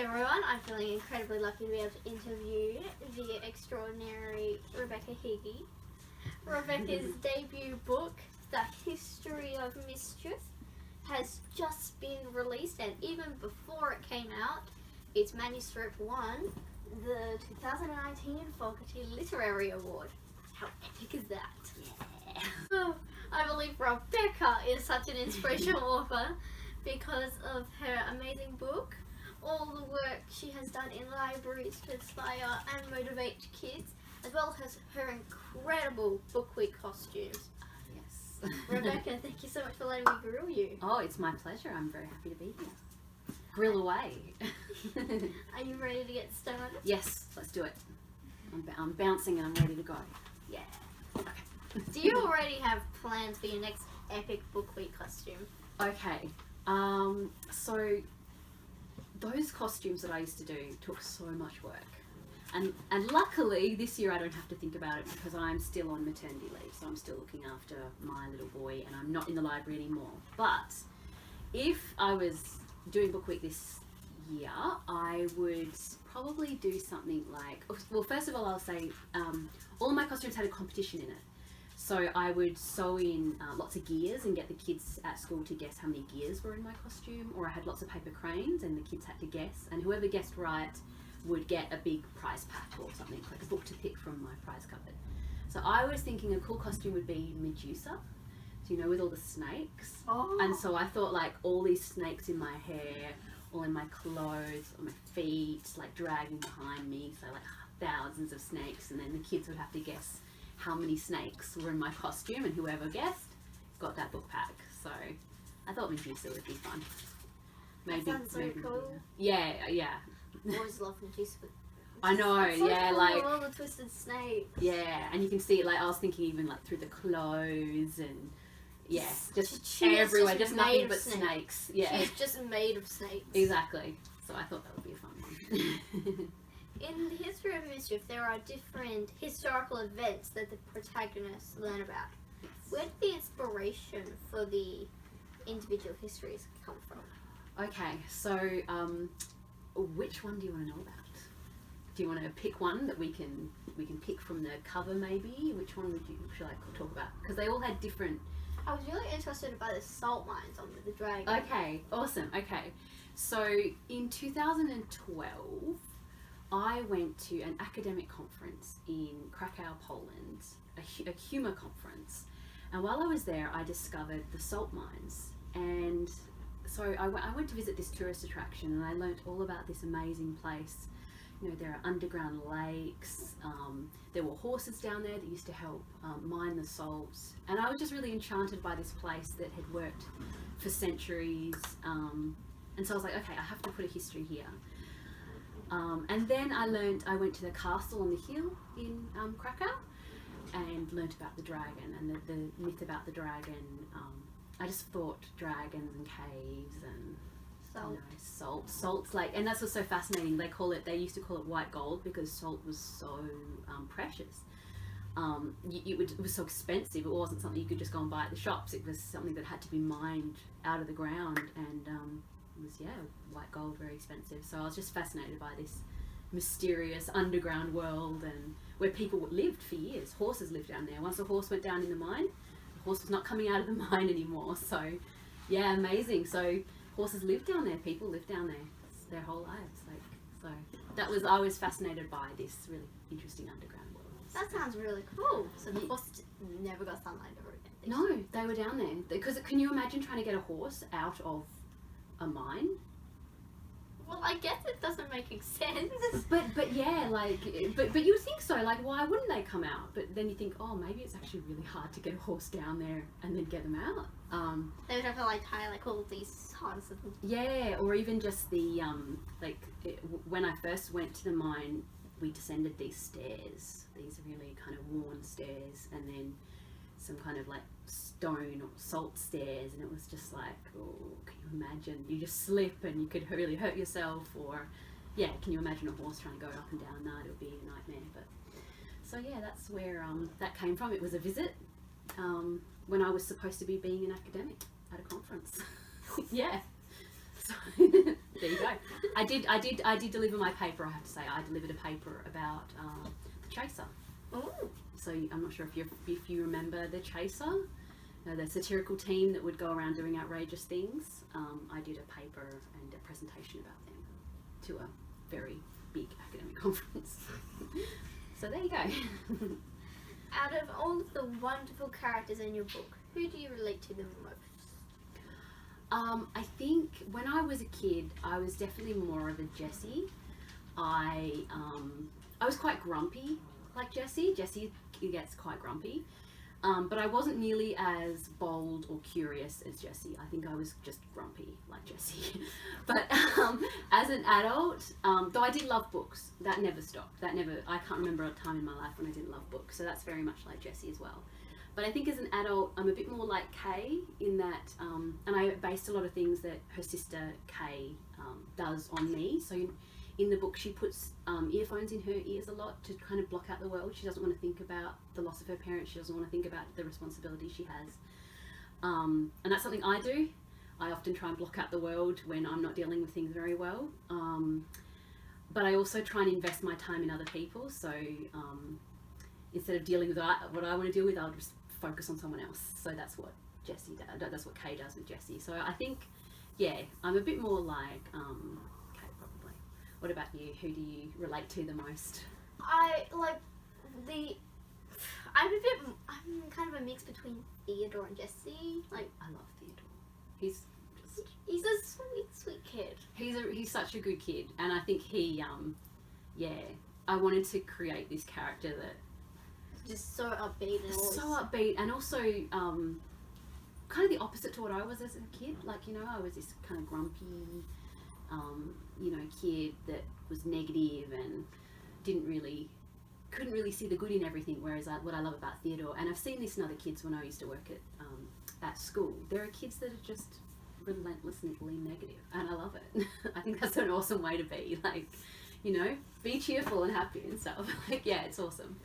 everyone, I'm feeling incredibly lucky to be able to interview the extraordinary Rebecca Higgie. Rebecca's debut book, The History of Mischief, has just been released, and even before it came out, its manuscript won the 2019 Fogarty Literary Award. How epic is that? Yeah. Oh, I believe Rebecca is such an inspirational author because of her amazing book, all the work she has done in libraries to inspire and motivate kids, as well as her incredible book week costumes. Yes. Rebecca, thank you so much for letting me grill you. Oh, it's my pleasure. I'm very happy to be here. Grill away. Are you ready to get started? Yes, let's do it. I'm bouncing and I'm ready to go. Yeah. Okay. Do you already have plans for your next epic book week costume? Okay. So those costumes that I used to do took so much work. And luckily this year I don't have to think about it because I'm still on maternity leave, so I'm still looking after my little boy and I'm not in the library anymore. But if I was doing book week this year, I would probably do something like, well, first of all I'll say all my costumes had a competition in it. So I would sew in lots of gears and get the kids at school to guess how many gears were in my costume, or I had lots of paper cranes and the kids had to guess, and whoever guessed right would get a big prize pack or something, like a book to pick from my prize cupboard. So I was thinking a cool costume would be Medusa, so you know, with all the snakes. Oh. And so I thought like all these snakes in my hair, all in my clothes, on my feet, like dragging behind me, so like thousands of snakes, and then the kids would have to guess how many snakes were in my costume, and whoever guessed got that book pack. So I thought Medusa would be fun. That sounds so cool. Yeah. I always love Medusa. I know, so yeah, cool, like all the twisted snakes. Yeah, and you can see it, like I was thinking even like through the clothes and yeah, just She everywhere, just just nothing made but of snakes. Yeah, She's just made of snakes. exactly. So I thought that would be a fun one. In the history of mischief, there are different historical events that the protagonists learn about. Yes. Where did the inspiration for the individual histories come from? Okay, so which one do you want to know about? Do you want to pick one that we can pick from the cover maybe? Which one should I talk about? Because they all had different. I was really interested by the salt mines on the dragon. Okay, awesome. Okay, so in 2012, I went to an academic conference in Krakow, Poland, a humour conference, and while I was there, I discovered the salt mines, and so I went to visit this tourist attraction, and I learnt all about this amazing place. You know, there are underground lakes, there were horses down there that used to help mine the salt, and I was just really enchanted by this place that had worked for centuries, and so I was like, okay, I have to put a history here. And then I went to the castle on the hill in Krakow and learnt about the dragon and the myth about the dragon. I just thought dragons and caves and salt's like, and that's what's so fascinating. They used to call it white gold because salt was so precious. It was so expensive. It wasn't something you could just go and buy at the shops. It was something that had to be mined out of the ground, and it was white gold, very expensive. So I was just fascinated by this mysterious underground world, and where people lived for years. Horses lived down there. Once a horse went down in the mine, the horse was not coming out of the mine anymore. So yeah, amazing. So horses lived down there, people lived down there their whole lives. I was fascinated by this really interesting underground world. That sounds really cool. So the horse never got sunlight ever again. No, they were down there. Because can you imagine trying to get a horse out of a mine? Well, I guess it doesn't make sense. But yeah, but you would think so. Like, why wouldn't they come out? But then you think, oh, maybe it's actually really hard to get a horse down there and then get them out. They would have to tie all these harnesses. Yeah, or even just the when I first went to the mine, we descended these stairs, these really kind of worn stairs, and then some kind of stone or salt stairs, and it was just like, oh, can you imagine? You just slip and you could really hurt yourself, or yeah, can you imagine a horse trying to go up and down that? It would be a nightmare. But so yeah, that's where that came from. It was a visit when I was supposed to be being an academic at a conference. Yeah. So There you go. I did deliver my paper. I have to say, I delivered a paper about the Chaser. Ooh. So I'm not sure if you remember the Chaser, the satirical team that would go around doing outrageous things. I did a paper and a presentation about them to a very big academic conference. So there you go. Out of all of the wonderful characters in your book, who do you relate to the most? I think when I was a kid, I was definitely more of a Jessie. I was quite grumpy, like Jessie. Jessie gets quite grumpy, but I wasn't nearly as bold or curious as Jessie. I think I was just grumpy, like Jessie. But as an adult, though I did love books, that never stopped. I can't remember a time in my life when I didn't love books. So that's very much like Jessie as well. But I think as an adult, I'm a bit more like Kay in that, and I based a lot of things that her sister Kay does on me. So in the book, she puts earphones in her ears a lot to kind of block out the world. She doesn't want to think about the loss of her parents. She doesn't want to think about the responsibility she has. And that's something I do. I often try and block out the world when I'm not dealing with things very well. But I also try and invest my time in other people. So instead of dealing with what I want to deal with, I'll just focus on someone else. So that's what Jessie does. That's what Kay does with Jessie. So I think, yeah, I'm a bit more like Kay probably. What about you? Who do you relate to the most? I'm kind of a mix between Theodore and Jessie. Like, I love Theodore. He's a sweet kid. He's such a good kid, and I think I wanted to create this character that just so upbeat and also kind of the opposite to what I was as a kid. Like, I was this kind of grumpy kid that was negative and couldn't really see the good in everything, whereas what I love about Theodore, and I've seen this in other kids when I used to work at school, there are kids that are just relentlessly negative, and I love it. I think that's an awesome way to be, like, be cheerful and happy and stuff. Like, yeah, it's awesome.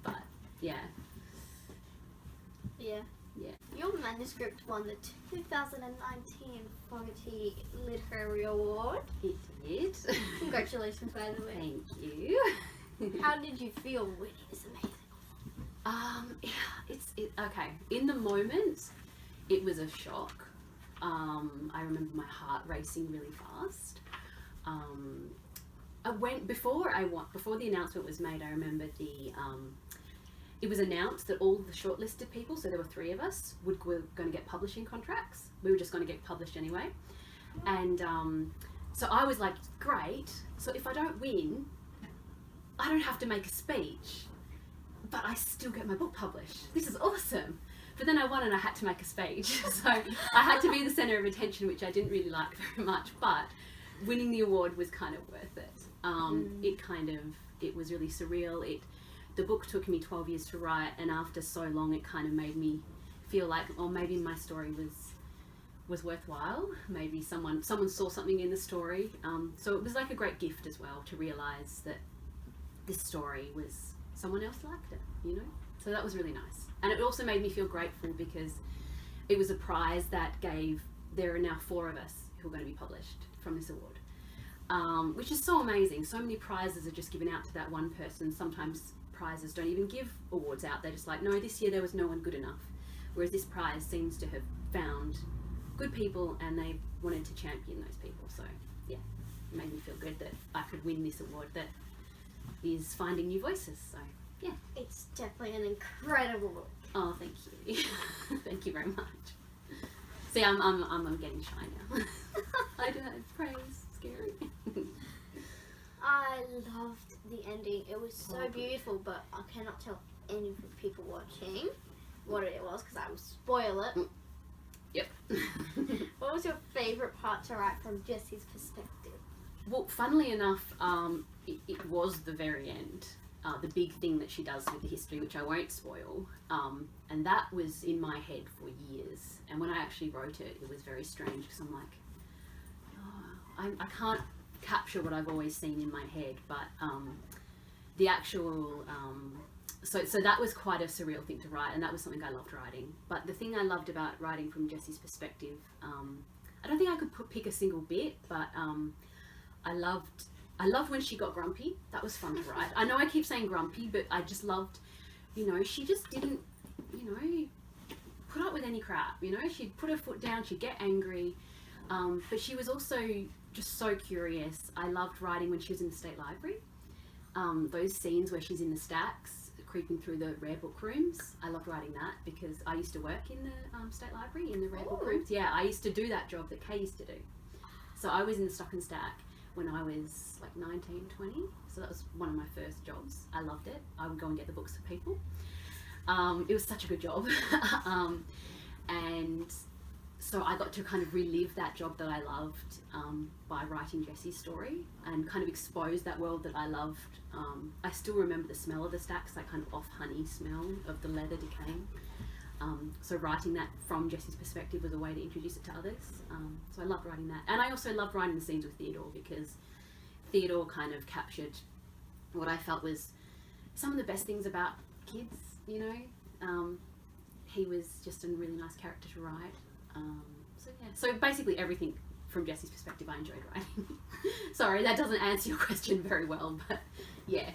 But yeah. Your manuscript won the 2019 Fogarty Literary Award. It did. Congratulations, by the way. Thank you. How did you feel winning? It's amazing. Okay. In the moment, it was a shock. I remember my heart racing really fast. Before the announcement was made, I remember it was announced that all the shortlisted people, so there were 3 of us, were going to get publishing contracts. We were just going to get published anyway. And so I was like, great. So if I don't win, I don't have to make a speech, but I still get my book published. This is awesome. But then I won and I had to make a speech. So I had to be the centre of attention, which I didn't really like very much, but winning the award was kind of worth it. It was really surreal. The book took me 12 years to write, and after so long, it kind of made me feel like, maybe my story was worthwhile. Maybe someone saw something in the story. So it was like a great gift as well to realise that this story was, someone else liked it, So that was really nice. And it also made me feel grateful because it was a prize that there are now 4 of us who are going to be published from this award, which is so amazing. So many prizes are just given out to that one person. Sometimes prizes don't even give awards out. They're just like, no, this year there was no one good enough. Whereas this prize seems to have found good people and they wanted to champion those people. So yeah, it made me feel good that I could win this award that is finding new voices. So yeah. It's definitely an incredible book. Oh, thank you. Thank you very much. See, I'm getting shy now. I do that. Praise. Scary. I loved the ending. It was so beautiful, but I cannot tell any people watching what it was because I will spoil it. Yep. What was your favourite part to write from Jessie's perspective? Well, funnily enough, it was the very end. The big thing that she does with the history, which I won't spoil, and that was in my head for years. And when I actually wrote it, it was very strange because I'm like, I can't capture what I've always seen in my head, but the actual so that was quite a surreal thing to write, and that was something I loved writing. But the thing I loved about writing from Jessie's perspective, I don't think I could pick a single bit, but I loved when she got grumpy. That was fun to write. I know I keep saying grumpy, but I just loved, she just didn't, put up with any crap. She'd put her foot down, she'd get angry, but she was also just so curious. I loved writing when she was in the state library. Those scenes where she's in the stacks, creeping through the rare book rooms. I loved writing that because I used to work in the state library in the rare book rooms. Yeah, I used to do that job that Kay used to do. So I was in the stock and stack when I was like 19, 20. So that was one of my first jobs. I loved it. I would go and get the books for people. It was such a good job. And so I got to kind of relive that job that I loved by writing Jessie's story and kind of expose that world that I loved. I still remember the smell of the stacks, that kind of off honey smell of the leather decaying. So writing that from Jessie's perspective was a way to introduce it to others. So I loved writing that. And I also loved writing the scenes with Theodore because Theodore kind of captured what I felt was some of the best things about kids, He was just a really nice character to write. So basically everything from Jessie's perspective I enjoyed writing. Sorry, that doesn't answer your question very well, but yeah.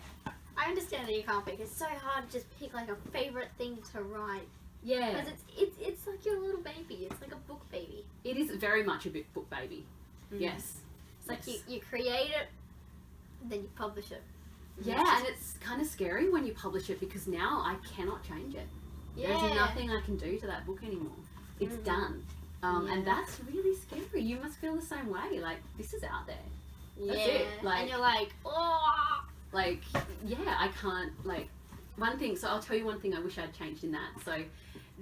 I understand that you can't pick. It's so hard to just pick like a favourite thing to write. Yeah. Because it's like your little baby. It's like a book baby. It is very much a book baby. Yes. It's like you create it, and then you publish it. Yeah, and it's kind of scary when you publish it because now I cannot change it. Yeah. There's nothing I can do to that book anymore. It's done. And that's really scary. You must feel the same way. Like, this is out there. That's it. Like, and you're like, oh. Like, yeah, I can't, like, one thing, so I'll tell you one thing I wish I'd changed in that. So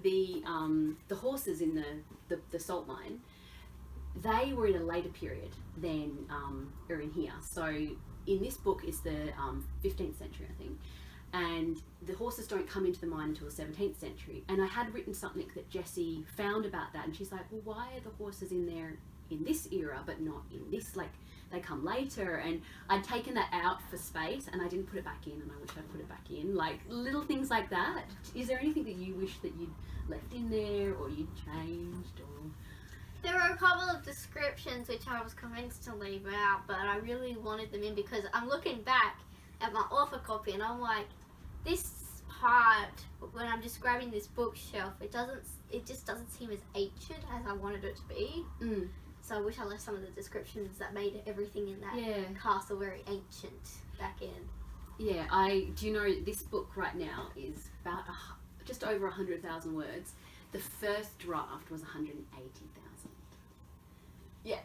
the horses in the salt mine, they were in a later period than are in here. So in this book is the 15th century, I think. And the horses don't come into the mine until the 17th century. And I had written something that Jessie found about that, and she's like, well, why are the horses in there in this era but not in this? Like, they come later. And I'd taken that out for space and I didn't put it back in, and I wish I'd put it back in. Like, little things like that. Is there anything that you wish that you'd left in there or you'd changed? Or There were a couple of descriptions which I was convinced to leave out, but I really wanted them in because I'm looking back at my author copy and I'm like, this part, when I'm describing this bookshelf, it just doesn't seem as ancient as I wanted it to be. So I wish I left some of the descriptions that made everything in that castle very ancient back in. Yeah, do you know this book right now is about just over 100,000 words. The first draft was 180,000. Yeah.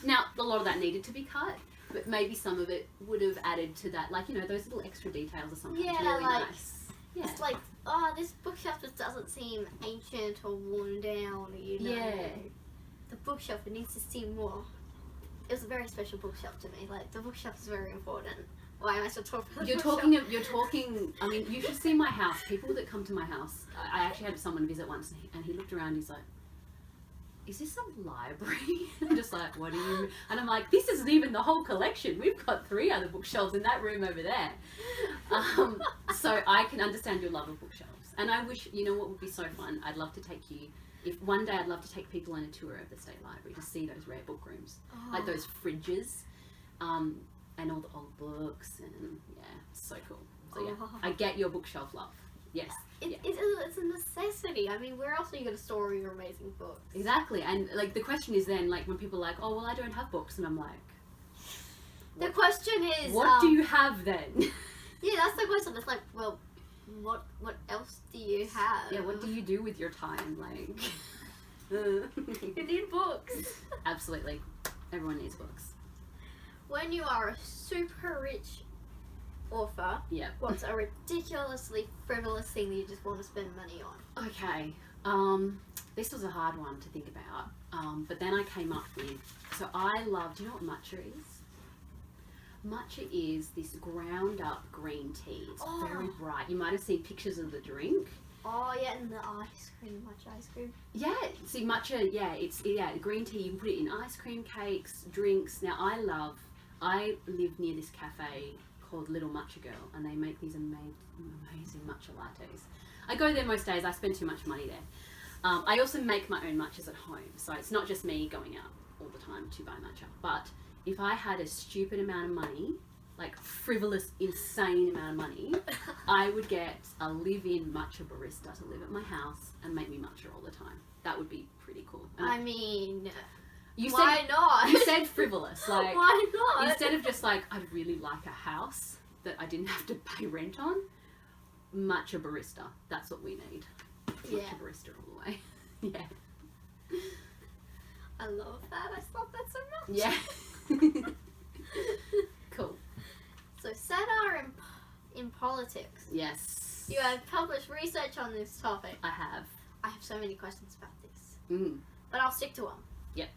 Now, a lot of that needed to be cut, but maybe some of it would have added to that, like, those little extra details or something. Yeah, really like, nice. Yeah. It's like, this bookshelf just doesn't seem ancient or worn down, Yeah. The bookshelf, it needs to seem more. It was a very special bookshelf to me. Like, the bookshelf is very important. Why am I still talking about You're talking, I mean, you should see my house. People that come to my house, I actually had someone visit once and he looked around, he's like, is this a library? I'm just like, what do you, and I'm like, this isn't even the whole collection. We've got 3 other bookshelves in that room over there. So I can understand your love of bookshelves. And I wish, what would be so fun? I'd love to take you, if one day I'd love to take people on a tour of the State Library to see those rare book rooms. Like those fridges, and all the old books, and yeah, so cool. So yeah, I get your bookshelf love. Yes. It's a necessity. I mean, where else are you going to store your amazing books? Exactly. And like the question is then, like, when people are like, oh, well, I don't have books, and I'm like, the question is, what do you have then? Yeah, that's the question. It's like, well, what else do you have? Yeah, what do you do with your time? Like, you need books. Absolutely. Everyone needs books. When you are a super rich author, what's a ridiculously frivolous thing that you just want to spend money on? Okay, this was a hard one to think about, but then I came up with, so I love, do you know what matcha is? Matcha is this ground up green tea. It's very bright. You might have seen pictures of the drink. Oh yeah, and the ice cream, matcha ice cream. Yeah, see matcha, it's green tea, you can put it in ice cream, cakes, drinks. Now I live near this cafe called Little Matcha Girl, and they make these amazing matcha lattes. I go there most days. I spend too much money there. I also make my own matchas at home, so it's not just me going out all the time to buy matcha. But if I had a stupid amount of money, like frivolous, insane amount of money, I would get a live-in matcha barista to live at my house and make me matcha all the time. That would be pretty cool. And I mean, why not? You said frivolous. Like, why not? Instead of just like, I'd really like a house that I didn't have to pay rent on, matcha barista. That's what we need. Yeah. Matcha barista all the way. Yeah. I love that. I love that so much. Yeah. Cool. So satire in politics. Yes. You have published research on this topic. I have. I have so many questions about this. Mm. But I'll stick to one. Yep.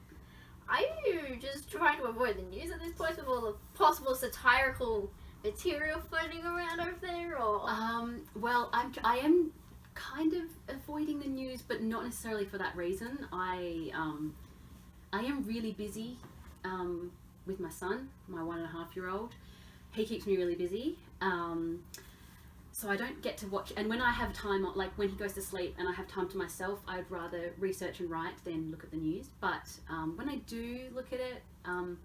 Are you just trying to avoid the news at this point with all the possible satirical material floating around over there, or? Well, I am kind of avoiding the news, but not necessarily for that reason. I am really busy with my son, my 1.5-year-old. He keeps me really busy. So I don't get to watch, and when I have time, like when he goes to sleep and I have time to myself, I'd rather research and write than look at the news. But when I do look at it, I'm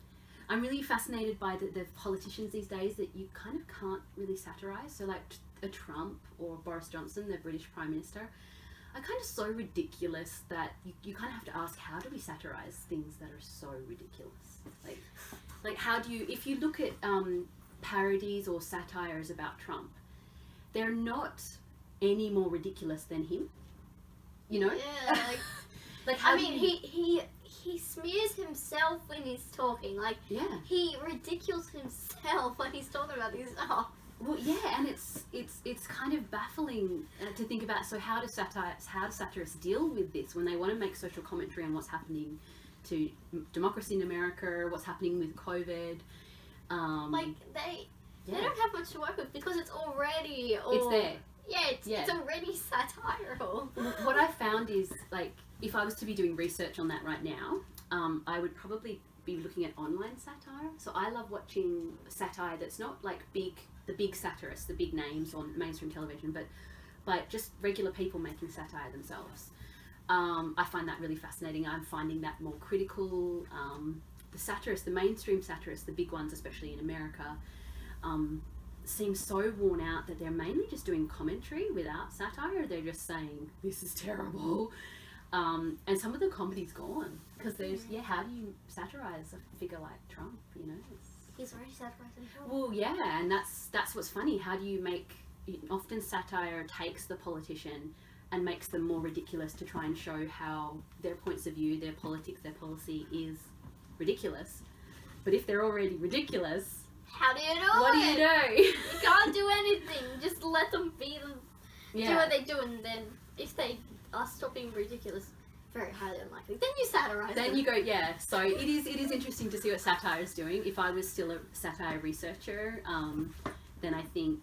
really fascinated by the politicians these days that you kind of can't really satirize. So like a Trump or Boris Johnson, the British Prime Minister, are kind of so ridiculous that you kind of have to ask, how do we satirize things that are so ridiculous? Like how do you, if you look at parodies or satires about Trump, they're not any more ridiculous than him, you know? Yeah, like how I mean, he smears himself when he's talking. Like, yeah, he ridicules himself when he's talking about these. Oh. Well, yeah, and it's kind of baffling to think about. So how do satirists deal with this when they want to make social commentary on what's happening to democracy in America, what's happening with COVID? Like they don't have much to work with because it's already it's there. Yeah, it's already satirical. What I found is, like, if I was to be doing research on that right now, I would probably be looking at online satire. So I love watching satire that's not like the big satirists, the big names on mainstream television, but just regular people making satire themselves. I find that really fascinating. I'm finding that more critical. The satirists, the mainstream satirists, the big ones, especially in America, seem so worn out that they're mainly just doing commentary without satire. They're just saying, this is terrible. And some of the comedy's gone because there's, how do you satirize a figure like Trump, you know? He's already satirizing Trump. Well, yeah, and that's what's funny. How do you make, often satire takes the politician and makes them more ridiculous to try and show how their points of view, their politics, their policy is ridiculous. But if they're already ridiculous, how do you do what do you do? You can't do anything. Just let them be them. Do what they do, and then if they are stopping ridiculous, very highly unlikely, then you satirize them. You go, yeah. So it is interesting to see what satire is doing. If I was still a satire researcher, then I think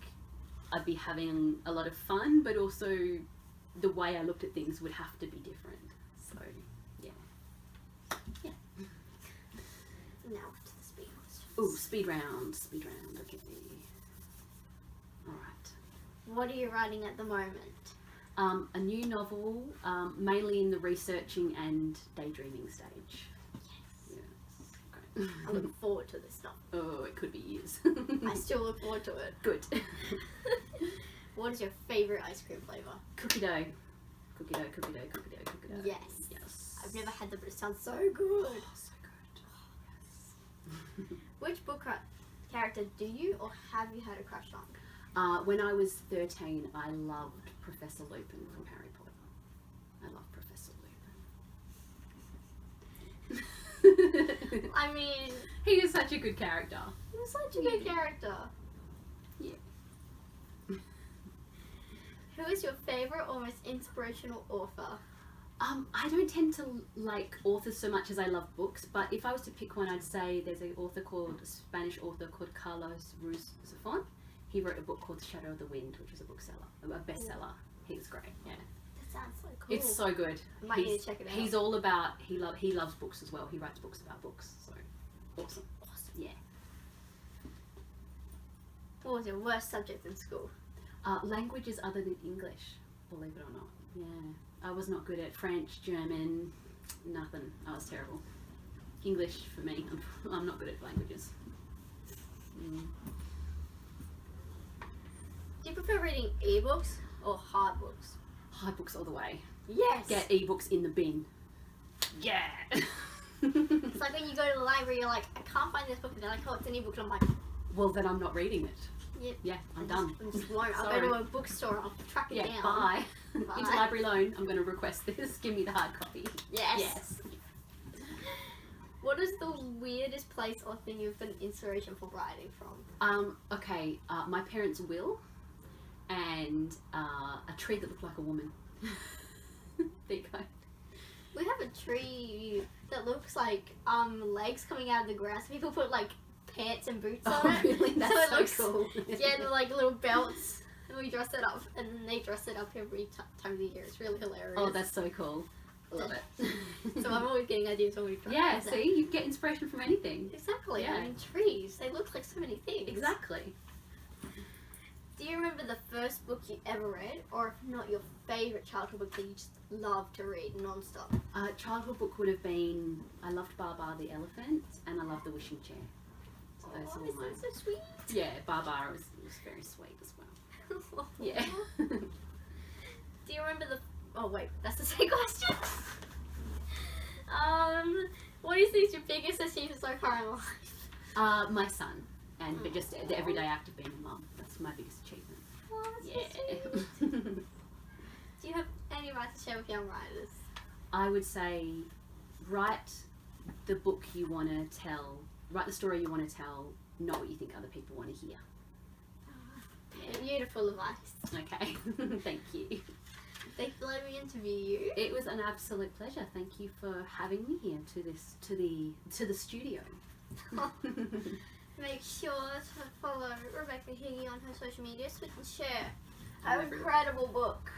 I'd be having a lot of fun, but also the way I looked at things would have to be different. So, yeah. Now to the speed questions. Ooh, speed round, okay. Alright. What are you writing at the moment? A new novel, mainly in the researching and daydreaming stage. Yes. Great. I look forward to this stuff. Oh, it could be years. I still look forward to it. Good. What is your favourite ice cream flavour? Cookie dough. Cookie dough. Yes. Yes. I've never had them, but it sounds so good. Oh, so good. Yes. Which book character do you or have you had a crush on? When I was 13, I loved Professor Lupin from Harry Potter. I love Professor Lupin. I mean, he is such a good character. He was such a good character. Yeah. Who is your favourite or most inspirational author? I don't tend to like authors so much as I love books, but if I was to pick one, I'd say there's a Spanish author called Carlos Ruiz Zafón. He wrote a book called Shadow of the Wind, which was a bestseller. He's great, yeah. That sounds so cool. It's so good. I might need to check it out. He's all about, he loves books as well. He writes books about books, so awesome. Yeah. What was your worst subject in school? Languages other than English, believe it or not. Yeah. I was not good at French, German, nothing. I was terrible. English for me. I'm not good at languages. Do you prefer reading ebooks or hard books? Hard books all the way. Yes. Get ebooks in the bin. Yeah. It's like when you go to the library, you're like, I can't find this book, and they're like, oh, it's an ebook, and I'm like, Well, then I'm not reading it. Yep. Yeah, I'm done. I'm just won't. I'll go to a bookstore, I'll track it down. Bye. Bye. Interlibrary loan. I'm going to request this. Give me the hard copy. Yes. What is the weirdest place or thing you've got inspiration for writing from? Okay, my parents' will and a tree that looked like a woman. There you go. We have a tree that looks like legs coming out of the ground. So people put like pants and boots on it. Really? That's so it so looks cool. Yeah, they're like little belts. And we dress it up, and then they dress it up every time of the year. It's really hilarious. Oh, that's so cool. I love it. So I'm always getting ideas when we try. Yeah, see, you get inspiration from anything. Exactly. Yeah. I mean, trees. They look like so many things. Exactly. Do you remember the first book you ever read, or if not, your favourite childhood book that you just loved to read non-stop? Childhood book would have been, I loved Baba the Elephant, and I loved The Wishing Chair. So those Oh, are all this mine. is so sweet. Yeah, Baba was very sweet as well. Yeah. Do you remember the... Oh, wait, that's the same question. What do you think is your biggest achievement so far in life? My son, and but just the everyday act of being a mum. That's my biggest achievement. Oh, that's Yeah. so sweet. Do you have any advice to share with young writers? I would say, write the book you want to tell. Write the story you want to tell. Not what you think other people want to hear. Beautiful advice. Okay. Thank you. Thanks for letting me interview you. It was an absolute pleasure. Thank you for having me here to the studio. Make sure to follow Rebecca Higgie on her social media so we can share her Everywhere. incredible book.